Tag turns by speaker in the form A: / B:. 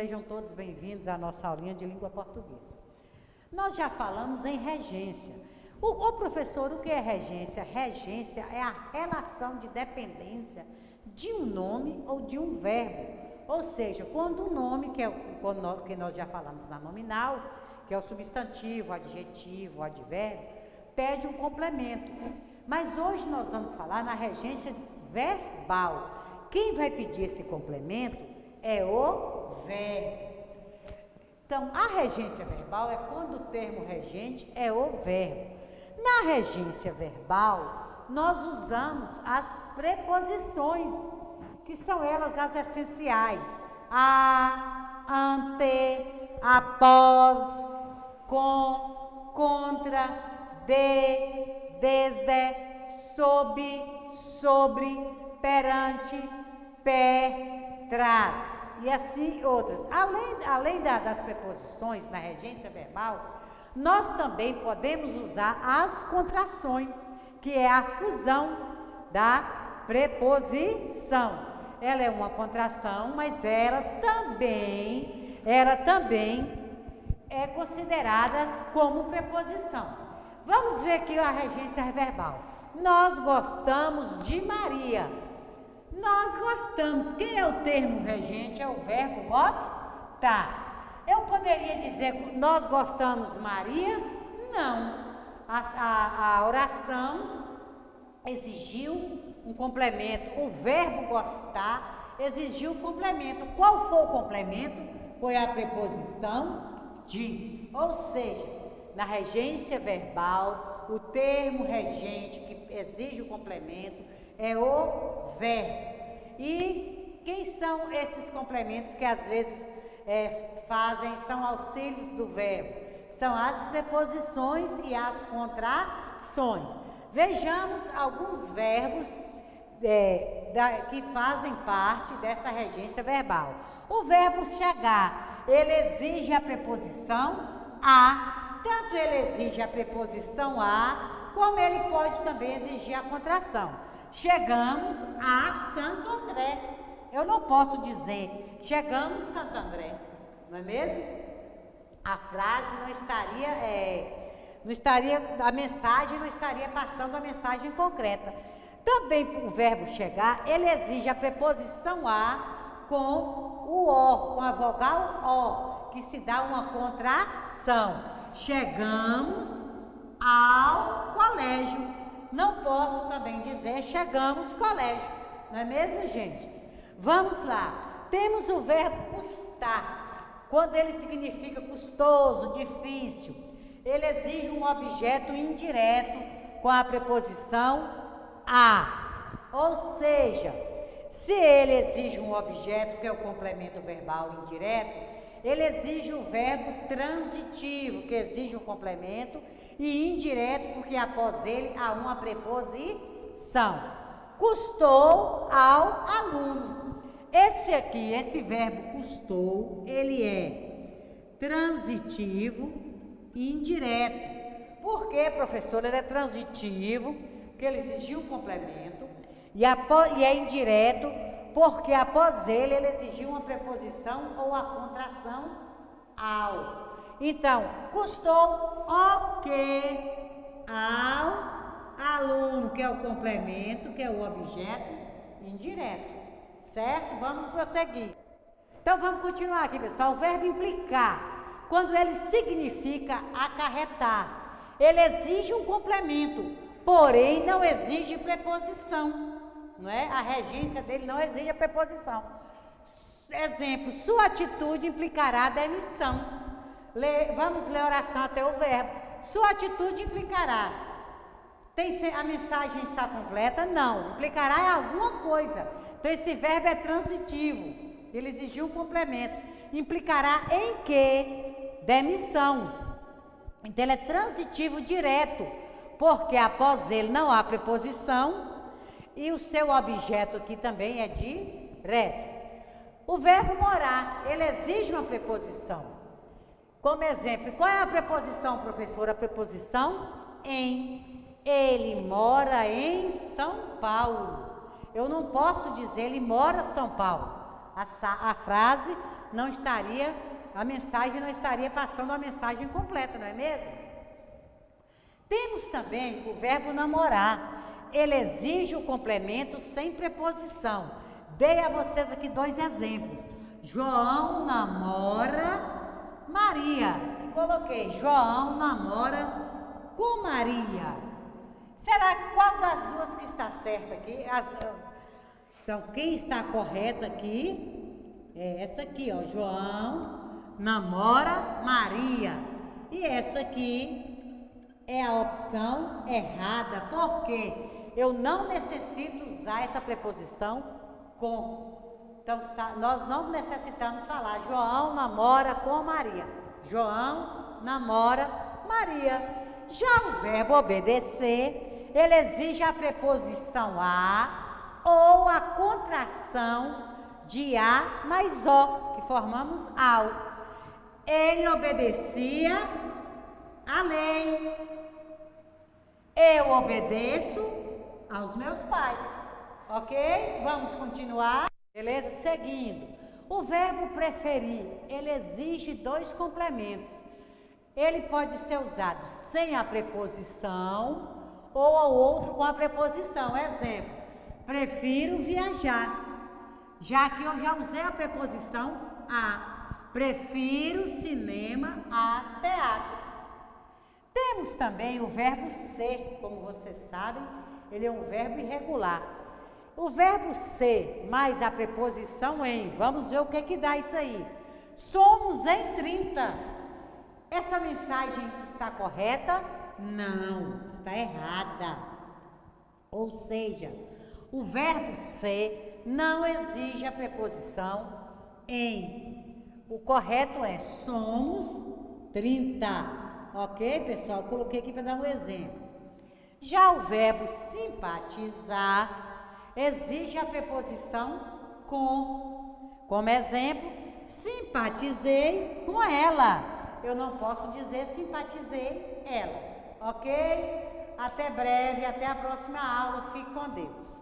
A: sejam todos bem-vindos à nossa aulinha de língua portuguesa. Nós já falamos em regência. Professor, o que é regência? Regência é a relação de dependência de um nome ou de um verbo. Ou seja, quando o nome, que nós já falamos na nominal, que é o substantivo, o adjetivo, o advérbio, pede um complemento. Mas hoje nós vamos falar na regência verbal. Quem vai pedir esse complemento é o verbo. Então, a regência verbal é quando o termo regente é o verbo. Na regência verbal, nós usamos as preposições, que são elas as essenciais. A, ante, após, com, contra, de, desde, sob, sobre, perante, pé, trás, e assim outras. Além das preposições na regência verbal, nós também podemos usar as contrações, que é a fusão da preposição. Ela é uma contração, mas ela também é considerada como preposição. Vamos ver aqui a regência verbal. Nós gostamos de Maria. Nós gostamos. Quem é o termo regente? É o verbo gostar. Eu poderia dizer nós gostamos de Maria? Não. A oração exigiu um complemento. O verbo gostar exigiu um complemento. Qual foi o complemento? Foi a preposição de. Ou seja, na regência verbal, o termo regente que exige o complemento é o verbo. E quem são esses complementos que às vezes são auxílios do verbo? São as preposições e as contrações. Vejamos alguns verbos que fazem parte dessa regência verbal. O verbo chegar, ele exige a preposição a. Tanto ele exige a preposição a, como ele pode também exigir a contração. Chegamos a Santo André. Eu não posso dizer chegamos a Santo André, não é mesmo? A frase a mensagem não estaria passando a mensagem concreta. Também o verbo chegar, ele exige a preposição a com o o, com a vogal o, que se dá uma contração. Chegamos ao colégio. Não posso também dizer chegamos colégio, não é mesmo, gente? Vamos lá. Temos o verbo custar. Quando ele significa custoso, difícil, ele exige um objeto indireto com a preposição a. Ou seja, se ele exige um objeto, que é o complemento verbal indireto, ele exige o verbo transitivo, que exige um complemento, e indireto, porque após ele há uma preposição. Custou ao aluno. Esse verbo custou, ele é transitivo e indireto. Por que, professor? Ele é transitivo, porque ele exigiu um complemento, e é indireto, porque após ele exigiu uma preposição ou a contração ao. Então, custou o que ao aluno, que é o complemento, que é o objeto indireto, certo? Vamos prosseguir. Então, vamos continuar aqui, pessoal. O verbo implicar, quando ele significa acarretar, ele exige um complemento, porém não exige preposição, não é? A regência dele não exige a preposição. Exemplo, sua atitude implicará demissão. Vamos ler a oração até o verbo. Sua atitude implicará. A mensagem está completa? Não. Implicará em alguma coisa. Então, esse verbo é transitivo. Ele exigiu um complemento. Implicará em que? Demissão. Então, ele é transitivo direto, porque após ele não há preposição e o seu objeto aqui também é direto. O verbo morar, ele exige uma preposição. Como exemplo, qual é a preposição, professor? A preposição em. Ele mora em São Paulo. Eu não posso dizer ele mora em São Paulo. A frase a mensagem não estaria passando a mensagem completa, não é mesmo? Temos também o verbo namorar. Ele exige o complemento sem preposição. Dei a vocês aqui 2 exemplos. João namora Maria. E coloquei, João namora com Maria. Será qual das duas que está certa aqui? Então, quem está correta aqui é essa aqui, ó. João namora Maria. E essa aqui é a opção errada. Por quê? Eu não necessito usar essa preposição com. Então, nós não necessitamos falar João namora com Maria. João namora Maria. Já o verbo obedecer, ele exige a preposição a ou a contração de a mais o, que formamos ao. Ele obedecia à lei. Eu obedeço aos meus pais, ok? Vamos continuar, beleza? Seguindo, o verbo preferir, ele exige 2 complementos. Ele pode ser usado sem a preposição ou ao outro com a preposição. Exemplo, prefiro viajar, já que eu já usei a preposição a. Prefiro cinema a teatro. Temos também o verbo ser, como vocês sabem, ele é um verbo irregular. O verbo ser mais a preposição em, vamos ver o que dá isso aí. Somos em 30. Essa mensagem está correta? Não, está errada. Ou seja, o verbo ser não exige a preposição em. O correto é somos 30. Ok, pessoal? Coloquei aqui para dar um exemplo. Já o verbo simpatizar exige a preposição com. Como exemplo, simpatizei com ela. Eu não posso dizer simpatizei ela. Ok? Até breve, até a próxima aula. Fique com Deus.